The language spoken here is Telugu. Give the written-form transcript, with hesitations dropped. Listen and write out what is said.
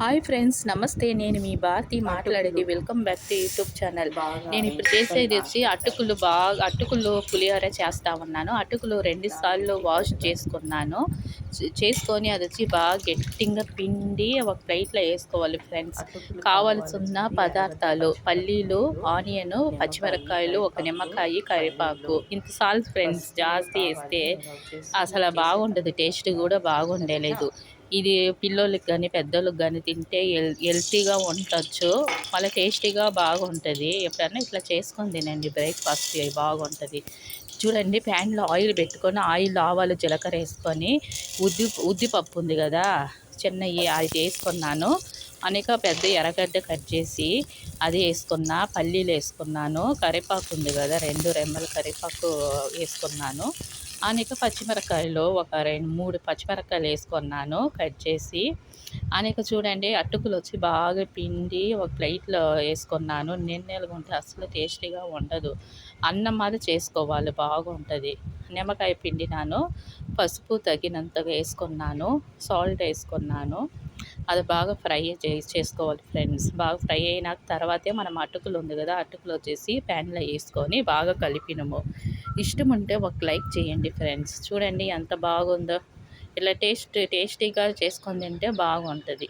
హాయ్ ఫ్రెండ్స్, నమస్తే. నేను మీ భారతి మాట్లాడేది. Welcome back to YouTube channel. నేను ఇప్పుడు చేసేది వచ్చి అటుకులు పులిహోర చేస్తా ఉన్నాను. అటుకులు 2 సార్లు వాష్ చేసుకున్నాను. చేసుకొని అది వచ్చి బాగా గట్టిగా పిండి ఒక ప్లేట్లో వేసుకోవాలి ఫ్రెండ్స్. కావాల్సిన పదార్థాలు పల్లీలు, ఆనియన్, పచ్చిమిరపకాయలు, ఒక నిమ్మకాయ, కరివేపాకు. ఇంత సాల్ట్ ఫ్రెండ్స్, జాస్తి వేస్తే అసలు బాగుండదు, టేస్ట్ కూడా బాగుండలేదు. ఇది పిల్లోళ్ళకి కానీ పెద్దోళ్ళకి కానీ తింటే హెల్తీగా ఉండొచ్చు, మళ్ళీ టేస్టీగా బాగుంటుంది. ఎప్పుడన్నా ఇట్లా చేసుకొని తినండి, బ్రేక్ఫాస్ట్ బాగుంటుంది. చూడండి, ప్యాన్లో ఆయిల్ పెట్టుకొని ఆవాలు జీలకర్ర వేసుకొని ఉద్దిపప్పు ఉంది కదా చిన్నవి, అది వేసుకున్నాను. అనేక పెద్ద ఎర్రగడ్డ కట్ చేసి అది వేసుకున్నా, పల్లీలు వేసుకున్నాను, కరివేపాకు ఉంది కదా 2 రెమ్మలు కరివేపాకు వేసుకున్నాను. అనేక పచ్చిమిరపకాయలు ఒక 2-3 పచ్చిమిరపకాయలు వేసుకున్నాను కట్ చేసి. అనేక చూడండి, అటుకులు వచ్చి బాగా పిండి ఒక ప్లేట్లో వేసుకున్నాను. నీళ్ళగా ఉంటే అసలు టేస్టీగా ఉండదు. అన్నం మాది చేసుకోవాలి, బాగుంటుంది. నిమ్మకాయ పిండినాను, పసుపు తగినంతగా వేసుకున్నాను, సాల్ట్ వేసుకున్నాను. అది బాగా ఫ్రై చేసుకోవాలి ఫ్రెండ్స్. బాగా ఫ్రై అయిన తర్వాతే మనం అటుకులు ఉంది కదా, అటుకులు వచ్చేసి ప్యాన్లో వేసుకొని బాగా కలిపినము. ఇష్టం ఉంటే ఒక లైక్ చేయండి ఫ్రెండ్స్. చూడండి ఎంత బాగుందో. ఇలా టేస్టీగా చేసుకొని తింటే బాగుంటుంది.